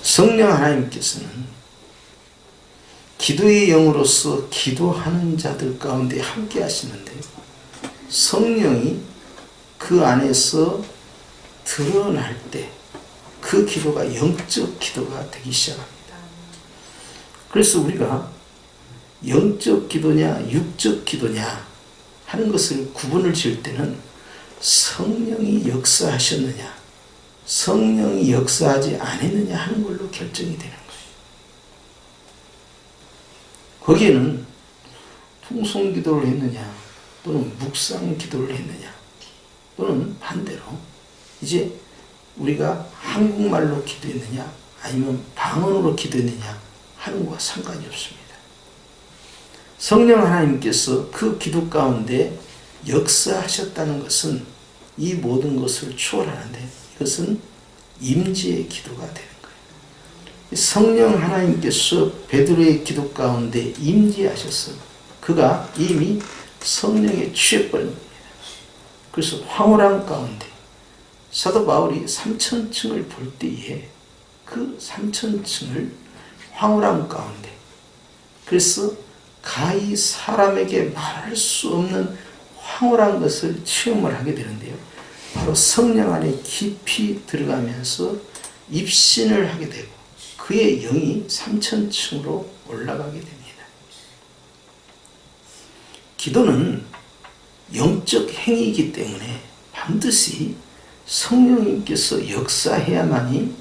성령 하나님께서는 기도의 영으로서 기도하는 자들 가운데 함께 하시는데 성령이 그 안에서 드러날 때 그 기도가 영적 기도가 되기 시작합니다. 그래서 우리가 영적 기도냐 육적 기도냐 하는 것을 구분을 지을 때는 성령이 역사하셨느냐 성령이 역사하지 않았느냐 하는 걸로 결정이 되는 거예요. 거기에는 통성 기도를 했느냐 또는 묵상 기도를 했느냐 또는 반대로 이제 우리가 한국말로 기도했느냐 아니면 방언으로 기도했느냐 하는 것과 상관이 없습니다. 성령 하나님께서 그 기도 가운데 역사하셨다는 것은 이 모든 것을 초월하는데 이것은 임재의 기도가 되는 거예요. 성령 하나님께서 베드로의 기도 가운데 임재하셨어요. 그가 이미 성령에 취해버린 겁니다. 그래서 황홀한 가운데 사도 바울이 3천층을 볼 때에 그 3천층을 황홀한 가운데 그래서 가히 사람에게 말할 수 없는 황홀한 것을 체험을 하게 되는데요. 바로 성령 안에 깊이 들어가면서 입신을 하게 되고 그의 영이 3천층으로 올라가게 됩니다. 기도는 영적 행위이기 때문에 반드시 성령님께서 역사해야만이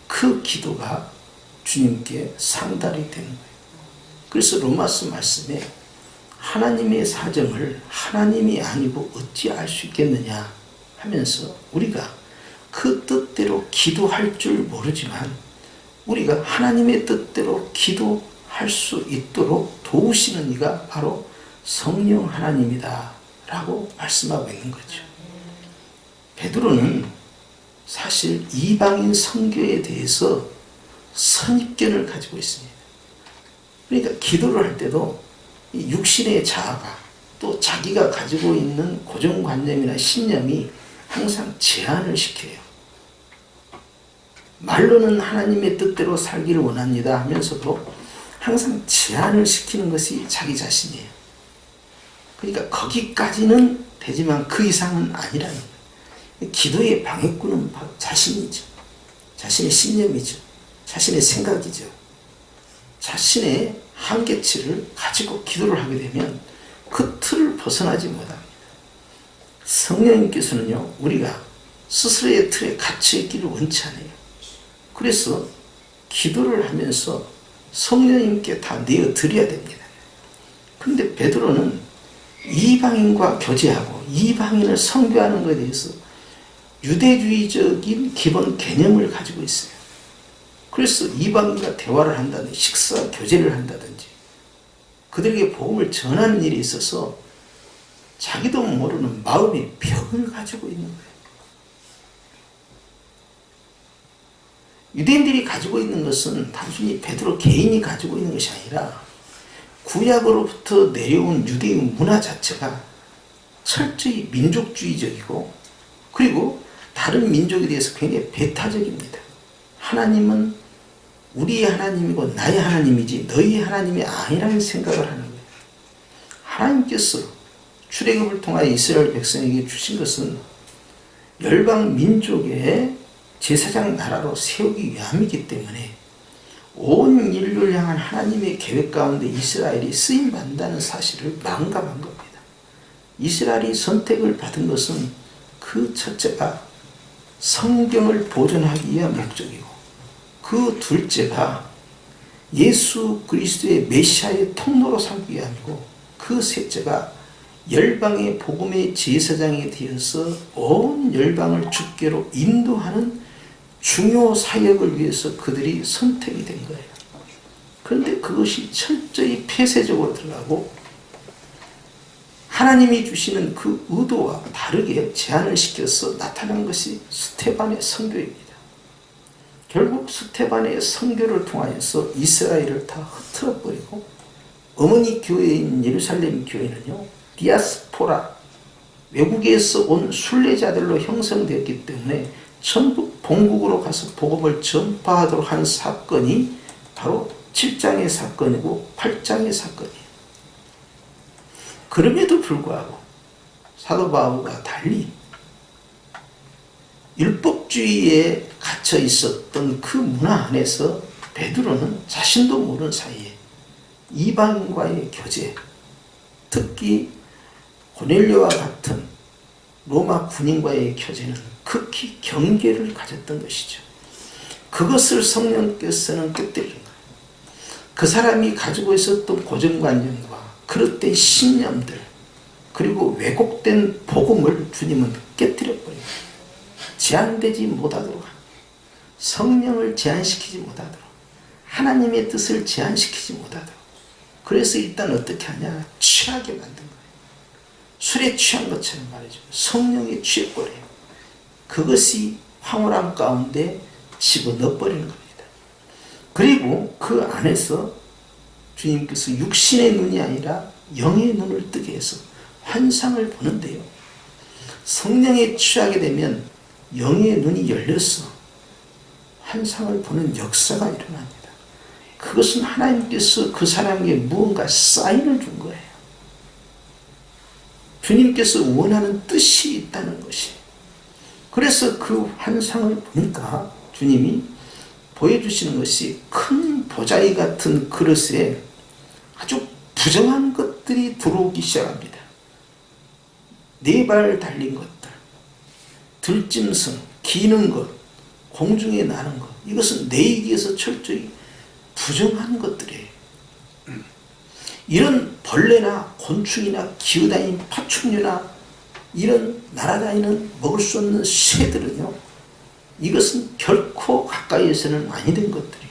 그 기도가 주님께 상달이 되는 거예요. 그래서 로마서 말씀에 하나님의 사정을 하나님이 아니고 어찌 알 수 있겠느냐 하면서 우리가 그 뜻대로 기도할 줄 모르지만 우리가 하나님의 뜻대로 기도할 수 있도록 도우시는 이가 바로 성령 하나님이다 라고 말씀하고 있는 거죠. 베드로는 사실 이방인 선교에 대해서 선입견을 가지고 있습니다. 그러니까 기도를 할 때도 육신의 자아가 또 자기가 가지고 있는 고정관념이나 신념이 항상 제한을 시켜요. 말로는 하나님의 뜻대로 살기를 원합니다 하면서도 항상 제한을 시키는 것이 자기 자신이에요. 그러니까 거기까지는 되지만 그 이상은 아니라는 거예요. 기도의 방해꾼은 바로 자신이죠. 자신의 신념이죠. 자신의 생각이죠. 자신의 한계치를 가지고 기도를 하게 되면 그 틀을 벗어나지 못합니다. 성령님께서는요, 우리가 스스로의 틀에 갇혀있기를 원치 않아요. 그래서 기도를 하면서 성령님께 다 내어드려야 됩니다. 그런데 베드로는 이방인과 교제하고 이방인을 선교하는 것에 대해서 유대주의적인 기본 개념을 가지고 있어요. 그래서 이방인과 대화를 한다든지 식사 교제를 한다든지 그들에게 복음을 전하는 일에 있어서 자기도 모르는 마음의 벽을 가지고 있는 거예요. 유대인들이 가지고 있는 것은 단순히 베드로 개인이 가지고 있는 것이 아니라 구약으로부터 내려온 유대의 문화 자체가 철저히 민족주의적이고 그리고 다른 민족에 대해서 굉장히 배타적입니다. 하나님은 우리의 하나님이고 나의 하나님이지 너희의 하나님이 아니라는 생각을 하는 거예요. 하나님께서 출애굽을 통하여 이스라엘 백성에게 주신 것은 열방 민족의 제사장 나라로 세우기 위함이기 때문에 온 인류를 향한 하나님의 계획 가운데 이스라엘이 쓰임받는다는 사실을 망각한 겁니다. 이스라엘이 선택을 받은 것은 그 첫째가 성경을 보존하기 위한 목적이고 그 둘째가 예수 그리스도의 메시아의 통로로 삼기 위함이고 그 셋째가 열방의 복음의 제사장이 되어서 온 열방을 주께로 인도하는 중요 사역을 위해서 그들이 선택이 된 거예요. 그런데 그것이 철저히 폐쇄적으로 들어가고 하나님이 주시는 그 의도와 다르게 제한을 시켜서 나타난 것이 스테반의 선교입니다. 결국 스테반의 선교를 통하여서 이스라엘을 다 흐트러버리고 어머니 교회인 예루살렘 교회는요, 디아스포라, 외국에서 온 순례자들로 형성되었기 때문에 전북 본국으로 가서 복음을 전파하도록 한 사건이 바로 7장의 사건이고 8장의 사건이에요. 그럼에도 불구하고 사도 바울과 달리 율법주의에 갇혀 있었던 그 문화 안에서 베드로는 자신도 모르는 사이에 이방인과의 교제, 특히 고넬료와 같은 로마 군인과의 교제는 극히 경계를 가졌던 것이죠. 그것을 성령께서는 깨뜨리는 거예요. 그 사람이 가지고 있었던 고정관념과 그릇된 신념들, 그리고 왜곡된 복음을 주님은 깨뜨려버려요. 제한되지 못하도록, 성령을 제한시키지 못하도록, 하나님의 뜻을 제한시키지 못하도록. 그래서 일단 어떻게 하냐? 취하게 만든 거예요. 술에 취한 것처럼 말이죠. 성령에 취해버려요. 그것이 황홀함 가운데 집어넣어버리는 겁니다. 그리고 그 안에서 주님께서 육신의 눈이 아니라 영의 눈을 뜨게 해서 환상을 보는데요. 성령에 취하게 되면 영의 눈이 열려서 환상을 보는 역사가 일어납니다. 그것은 하나님께서 그 사람에게 무언가 사인을 준 거예요. 주님께서 원하는 뜻이 있다는 것이. 그래서 그 환상을 보니까 주님이 보여주시는 것이 큰 보자기 같은 그릇에 아주 부정한 것들이 들어오기 시작합니다. 네 발 달린 것들, 들짐승, 기는 것, 공중에 나는 것, 이것은 내 얘기에서 철저히 부정한 것들이에요. 이런 벌레나 곤충이나 기어다니는 파충류나 이런 날아다니는 먹을 수 없는 새들은요, 이것은 결코 가까이에서는 아니된 것들이에요.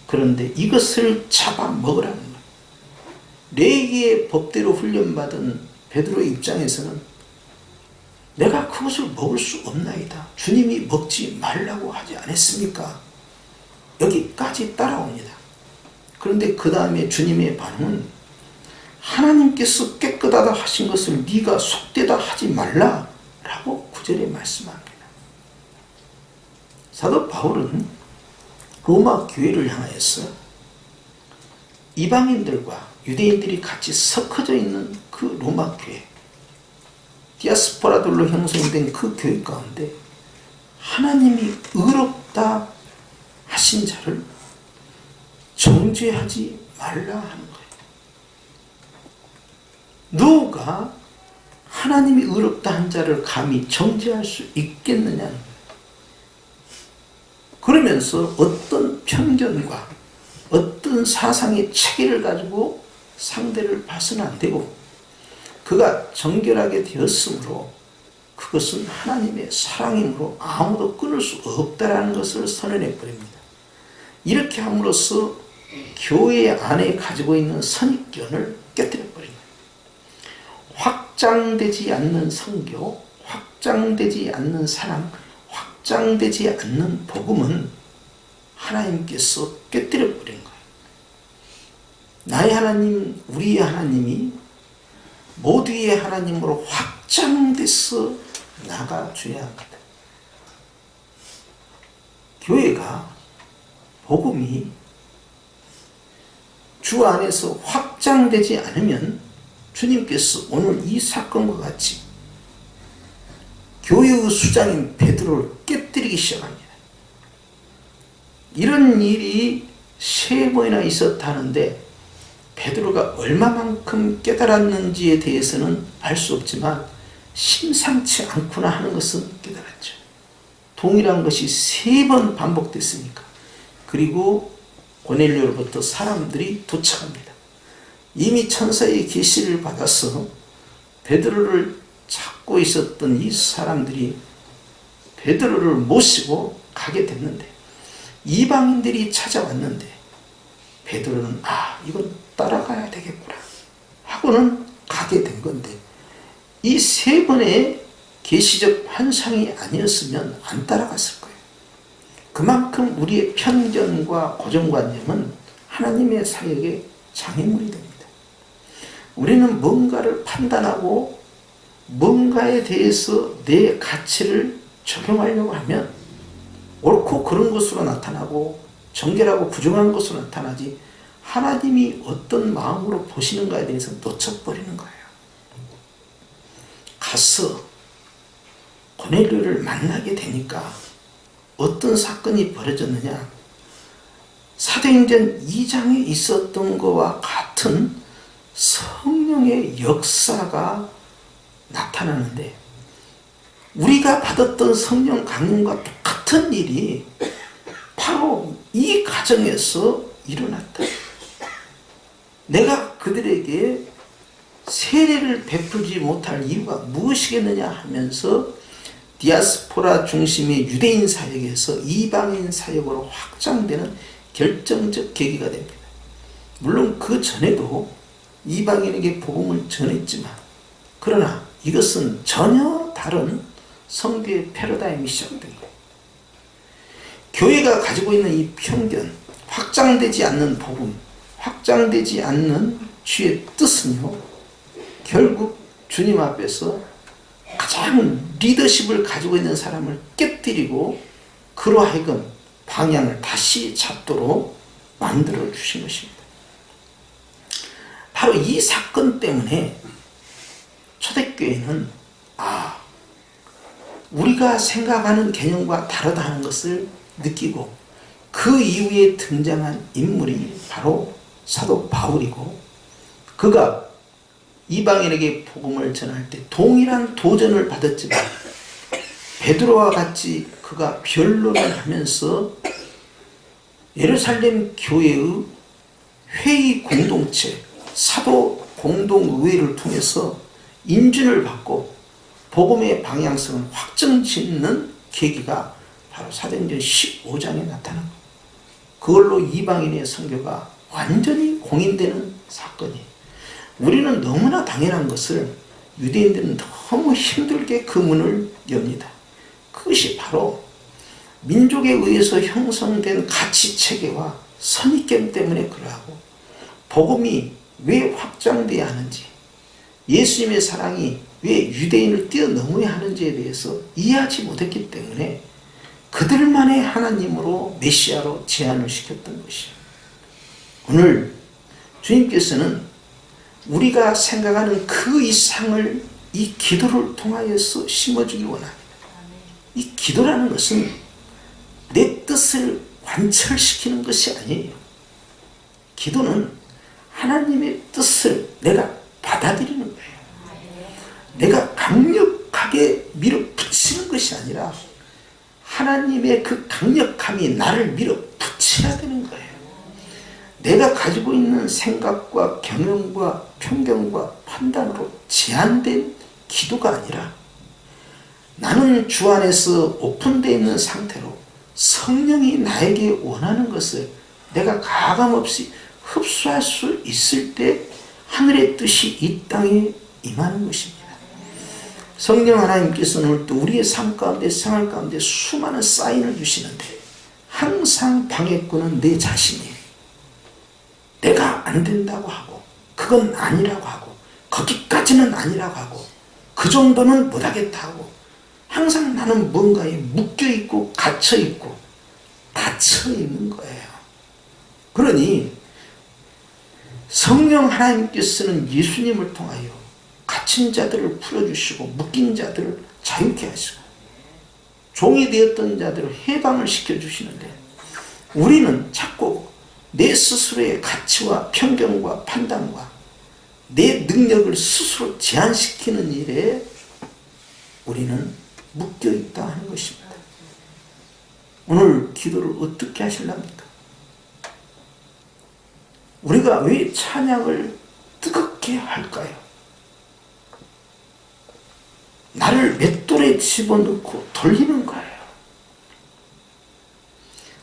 그런데 이것을 잡아 먹으라는 거예요. 레위기의 법대로 훈련받은 베드로의 입장에서는 내가 그것을 먹을 수 없나이다. 주님이 먹지 말라고 하지 않았습니까? 여기까지 따라옵니다. 그런데 그 다음에 주님의 반응은 하나님께서 깨끗하다 하신 것을 네가 속되다 하지 말라 라고 9절에 말씀합니다. 사도 바울은 로마 교회를 향하여서 이방인들과 유대인들이 같이 섞어져 있는 그 로마 교회, 디아스포라들로 형성된 그 교회 가운데 하나님이 의롭다 하신 자를 정죄하지 말라 하는 거예요. 누가 하나님이 의롭다 한 자를 감히 정죄할 수 있겠느냐는 거예요. 그러면서 어떤 편견과 어떤 사상의 체계를 가지고 상대를 봐서는 안 되고, 그가 정결하게 되었으므로 그것은 하나님의 사랑이므로 아무도 끊을 수 없다라는 것을 선언해 버립니다. 이렇게 함으로써 교회 안에 가지고 있는 선입견을 깨뜨려 버립니다. 확장되지 않는 선교, 확장되지 않는 사랑, 확장되지 않는 복음은 하나님께서 깨뜨려 버린 거예요. 나의 하나님, 우리의 하나님이 모두의 하나님으로 확장돼서 나가줘야 합니다. 교회가, 복음이 주 안에서 확장되지 않으면 주님께서 오늘 이 사건과 같이 교회의 수장인 베드로를 깨뜨리기 시작합니다. 이런 일이 3번이나 있었다는데 베드로가 얼마만큼 깨달았는지에 대해서는 알 수 없지만 심상치 않구나 하는 것은 깨달았죠. 동일한 것이 3번 반복됐으니까. 그리고 고넬료로부터 사람들이 도착합니다. 이미 천사의 계시를 받아서 베드로를 찾고 있었던 이 사람들이 베드로를 모시고 가게 됐는데, 이방인들이 찾아왔는데 베드로는 이건 따라가야 되겠구나 하고는 가게 된 건데, 이 3번의 계시적 환상이 아니었으면 안 따라갔을 거예요. 그만큼 우리의 편견과 고정관념은 하나님의 사역에 장애물이 됩니다. 우리는 뭔가를 판단하고 뭔가에 대해서 내 가치를 적용하려고 하면 옳고 그른 것으로 나타나고 정결하고 부정한 것으로 나타나지 하나님이 어떤 마음으로 보시는가에 대해서 놓쳐버리는 거예요. 가서 고넬료를 만나게 되니까 어떤 사건이 벌어졌느냐, 사도행전 2장에 있었던 것과 같은 성령의 역사가 나타나는데, 우리가 받았던 성령 강림과 똑같은 일이 바로 이 가정에서 일어났다. 내가 그들에게 세례를 베풀지 못할 이유가 무엇이겠느냐 하면서 디아스포라 중심의 유대인 사역에서 이방인 사역으로 확장되는 결정적 계기가 됩니다. 물론 그 전에도 이방인에게 복음을 전했지만, 그러나 이것은 전혀 다른 성교의 패러다임이 시작된 거예요. 교회가 가지고 있는 이 편견, 확장되지 않는 복음, 확장되지 않는 주의 뜻은요, 결국 주님 앞에서 가장 리더십을 가지고 있는 사람을 깨뜨리고 그로 하여금 방향을 다시 잡도록 만들어 주신 것입니다. 바로 이 사건 때문에 초대교회는 우리가 생각하는 개념과 다르다는 것을 느끼고, 그 이후에 등장한 인물이 바로 사도 바울이고, 그가 이방인에게 복음을 전할 때 동일한 도전을 받았지만 베드로와 같이 그가 변론을 하면서 예루살렘 교회의 회의 공동체, 사도 공동의회를 통해서 인준을 받고 복음의 방향성을 확정짓는 계기가 바로 사도행전 15장에 나타난 것. 그걸로 이방인의 선교가 완전히 공인되는 사건이에요. 우리는 너무나 당연한 것을 유대인들은 너무 힘들게 그 문을 엽니다. 그것이 바로 민족에 의해서 형성된 가치체계와 선입견 때문에 그러하고, 복음이 왜 확장돼야 하는지, 예수님의 사랑이 왜 유대인을 뛰어넘어야 하는지에 대해서 이해하지 못했기 때문에 그들만의 하나님으로 메시아로 제안을 시켰던 것이에요. 오늘 주님께서는 우리가 생각하는 그 이상을 이 기도를 통하여서 심어주기 원합니다. 이 기도라는 것은 내 뜻을 관철시키는 것이 아니에요. 기도는 하나님의 뜻을 내가 받아들이는 거예요. 내가 강력하게 밀어붙이는 것이 아니라 하나님의 그 강력함이 나를 밀어붙여야 되는 거예요. 내가 가지고 있는 생각과 경험과 편견과 판단으로 제한된 기도가 아니라, 나는 주 안에서 오픈되어 있는 상태로 성령이 나에게 원하는 것을 내가 가감없이 흡수할 수 있을 때 하늘의 뜻이 이 땅에 임하는 것입니다. 성령 하나님께서는 오늘 또 우리의 삶 가운데, 생활 가운데 수많은 사인을 주시는데, 항상 방해꾼은 내 자신이에요. 내가 안 된다고 하고, 그건 아니라고 하고, 거기까지는 아니라고 하고, 그 정도는 못하겠다 하고, 항상 나는 뭔가에 묶여있고 갇혀있고 닫혀있는 거예요. 그러니 성령 하나님께서는 예수님을 통하여 갇힌 자들을 풀어주시고, 묶인 자들을 자유케 하시고, 종이 되었던 자들을 해방을 시켜주시는데, 우리는 자꾸 내 스스로의 가치와 편견과 판단과 내 능력을 스스로 제한시키는 일에 우리는 묶여있다 하는 것입니다. 오늘 기도를 어떻게 하실랍니까? 우리가 왜 찬양을 뜨겁게 할까요? 나를 맷돌에 집어넣고 돌리는 거예요.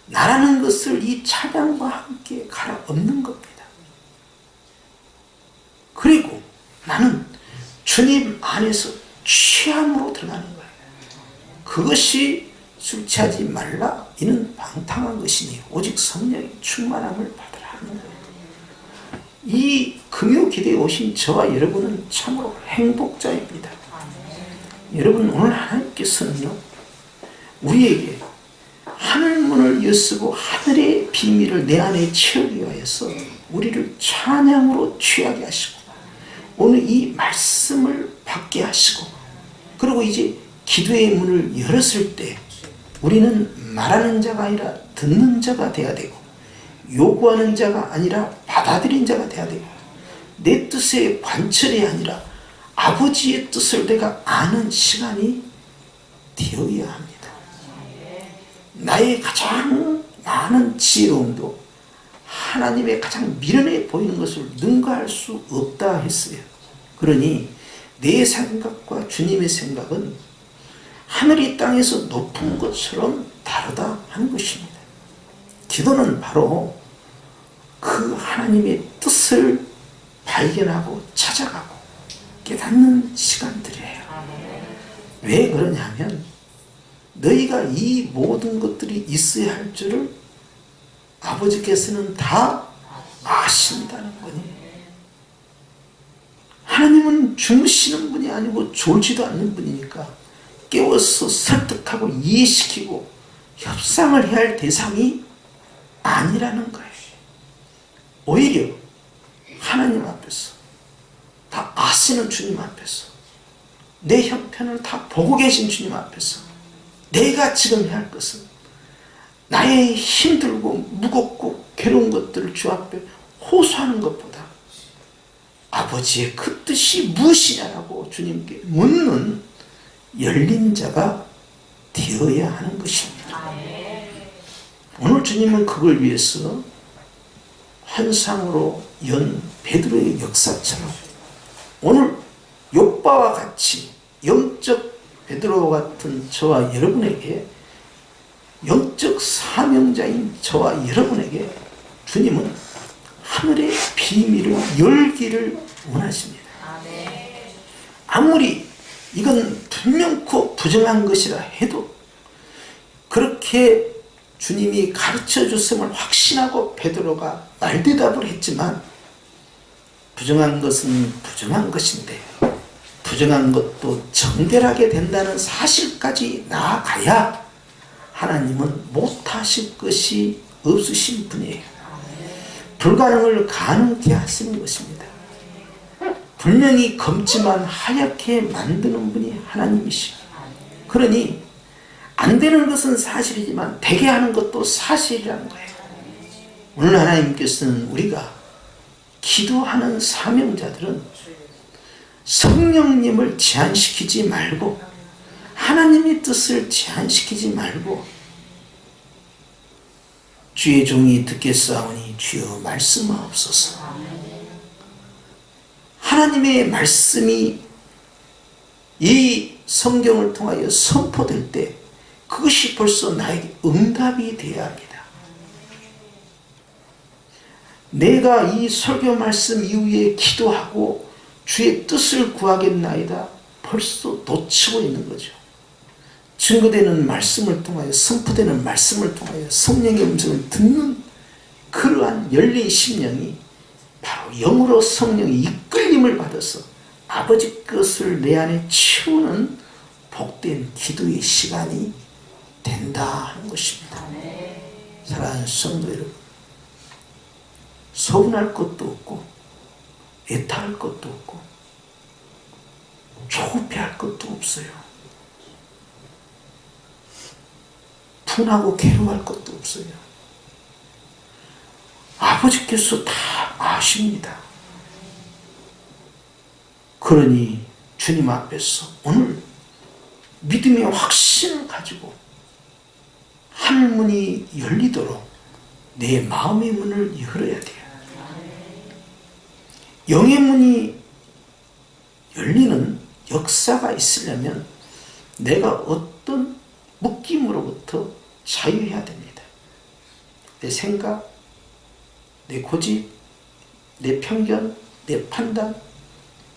나라는 것을 이 찬양과 함께 갈아엎는 겁니다. 그리고 나는 주님 안에서 취함으로 들어가는 거예요. 그것이 술 취하지 말라, 이는 방탕한 것이니 오직 성령의 충만함을 받으라 하는 거예요. 이 금요기도에 오신 저와 여러분은 참으로 행복자입니다. 여러분, 오늘 하나님께서는요, 우리에게 문을 여쓰고 하늘의 비밀을 내 안에 채우기 위하여서 우리를 찬양으로 취하게 하시고 오늘 이 말씀을 받게 하시고 그리고 이제 기도의 문을 열었을 때 우리는 말하는 자가 아니라 듣는 자가 돼야 되고 요구하는 자가 아니라 받아들인 자가 돼야 되고 내 뜻의 관철이 아니라 아버지의 뜻을 내가 아는 시간이 되어야 합니다. 나의 가장 많은 지혜로움도 하나님의 가장 미련해 보이는 것을 능가할 수 없다 했어요. 그러니 내 생각과 주님의 생각은 하늘이 땅에서 높은 것처럼 다르다 하는 것입니다. 기도는 바로 그 하나님의 뜻을 발견하고 찾아가고 깨닫는 시간들이에요. 왜 그러냐면 너희가 이 모든 것들이 있어야 할 줄을 아버지께서는 다 아신다는 거니. 하나님은 주무시는 분이 아니고 졸지도 않는 분이니까 깨워서 설득하고 이해시키고 협상을 해야 할 대상이 아니라는 거예요. 오히려 하나님 앞에서 다 아시는 주님 앞에서 내 형편을 다 보고 계신 주님 앞에서 내가 지금 해야 할 것은 나의 힘들고 무겁고 괴로운 것들을 주 앞에 호소하는 것보다 아버지의 그 뜻이 무엇이냐라고 주님께 묻는 열린 자가 되어야 하는 것입니다. 오늘 주님은 그걸 위해서 환상으로 연 베드로의 역사처럼 오늘 욥바와 같이 영적 베드로와 같은 저와 여러분에게 영적 사명자인 저와 여러분에게 주님은 하늘의 비밀을 열기를 원하십니다. 아무리 이건 분명코 부정한 것이라 해도 그렇게 주님이 가르쳐 줬음을 확신하고 베드로가 말대답을 했지만 부정한 것은 부정한 것인데 부정한 것도 정결하게 된다는 사실까지 나아가야 하나님은 못하실 것이 없으신 분이에요. 불가능을 가능케 하시는 것입니다. 분명히 검지만 하얗게 만드는 분이 하나님이시고 그러니 안 되는 것은 사실이지만 되게 하는 것도 사실이라는 거예요. 오늘 하나님께서는 우리가 기도하는 사명자들은 성령님을 제한시키지 말고 하나님의 뜻을 제한시키지 말고 주의 종이 듣겠사오니 주여 말씀하옵소서. 하나님의 말씀이 이 성경을 통하여 선포될 때 그것이 벌써 나에게 응답이 되어야 합니다. 내가 이 설교 말씀 이후에 기도하고 주의 뜻을 구하겠나이다 벌써 놓치고 있는 거죠. 증거되는 말씀을 통하여 선포되는 말씀을 통하여 성령의 음성을 듣는 그러한 열린 심령이 바로 영으로 성령의 이끌림을 받아서 아버지 것을 내 안에 채우는 복된 기도의 시간이 된다 하는 것입니다. 사랑하는 성도 여러분, 서운할 것도 없고 애타할 것도 없고 조급해할 것도 없어요. 분하고 괴로워할 것도 없어요. 아버지께서 다 아십니다. 그러니 주님 앞에서 오늘 믿음의 확신을 가지고 하늘문이 열리도록 내 마음의 문을 열어야 돼요. 영의 문이 열리는 역사가 있으려면 내가 어떤 묶임으로부터 자유해야 됩니다. 내 생각, 내 고집, 내 편견, 내 판단,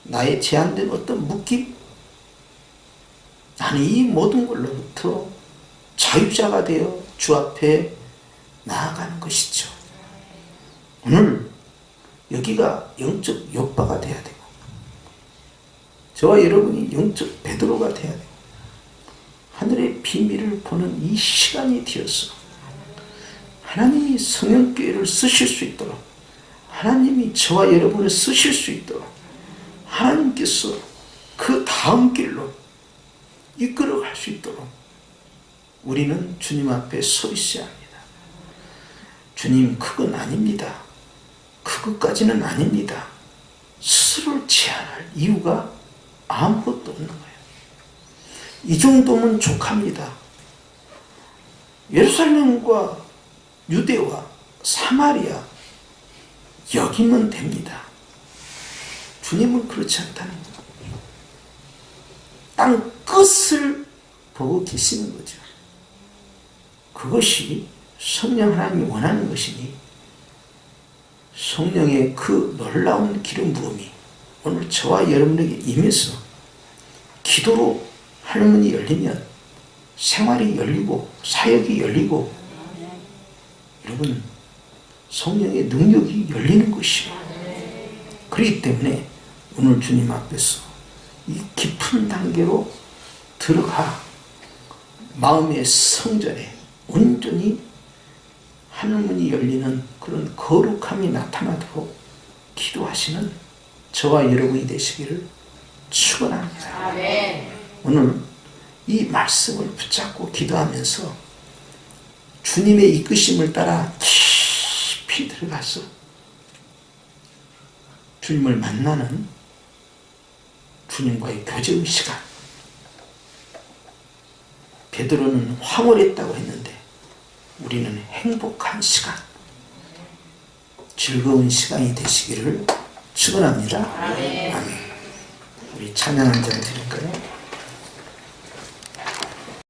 나의 제한된 어떤 묶임, 나는 이 모든 걸로부터 자유자가 되어 주 앞에 나아가는 것이죠. 오늘 여기가 영적 욥바가 돼야 되고 저와 여러분이 영적 베드로가 돼야 되고 하늘의 비밀을 보는 이 시간이 되어서 하나님이 성령교회를 쓰실 수 있도록, 하나님이 저와 여러분을 쓰실 수 있도록 하나님께서 그 다음 길로 이끌어갈 수 있도록 우리는 주님 앞에 서 있어야 합니다. 주님, 그건 아닙니다. 그것까지는 아닙니다. 스스로를 제한할 이유가 아무것도 없는 거예요. 이 정도면 족합니다. 예루살렘과 유대와 사마리아 여기면 됩니다. 주님은 그렇지 않다는 거예요. 땅 끝을 보고 계시는 거죠. 그것이 성령 하나님이 원하는 것이니 성령의 그 놀라운 기름 부음이 오늘 저와 여러분에게 임해서 기도로 하늘문이 열리면 생활이 열리고 사역이 열리고 여러분 성령의 능력이 열리는 것이에요. 그렇기 때문에 오늘 주님 앞에서 이 깊은 단계로 들어가 마음의 성전에 온전히 하늘문이 열리는 그런 거룩함이 나타나도록 기도하시는 저와 여러분이 되시기를 축원합니다. 오늘 이 말씀을 붙잡고 기도하면서 주님의 이끄심을 따라 깊이 들어가서 주님을 만나는 주님과의 교제의 시간. 베드로는 황홀했다고 했는데 우리는 행복한 시간, 즐거운 시간이 되시기를 축원합니다. 아멘. 우리 찬양 한 장 드릴까요?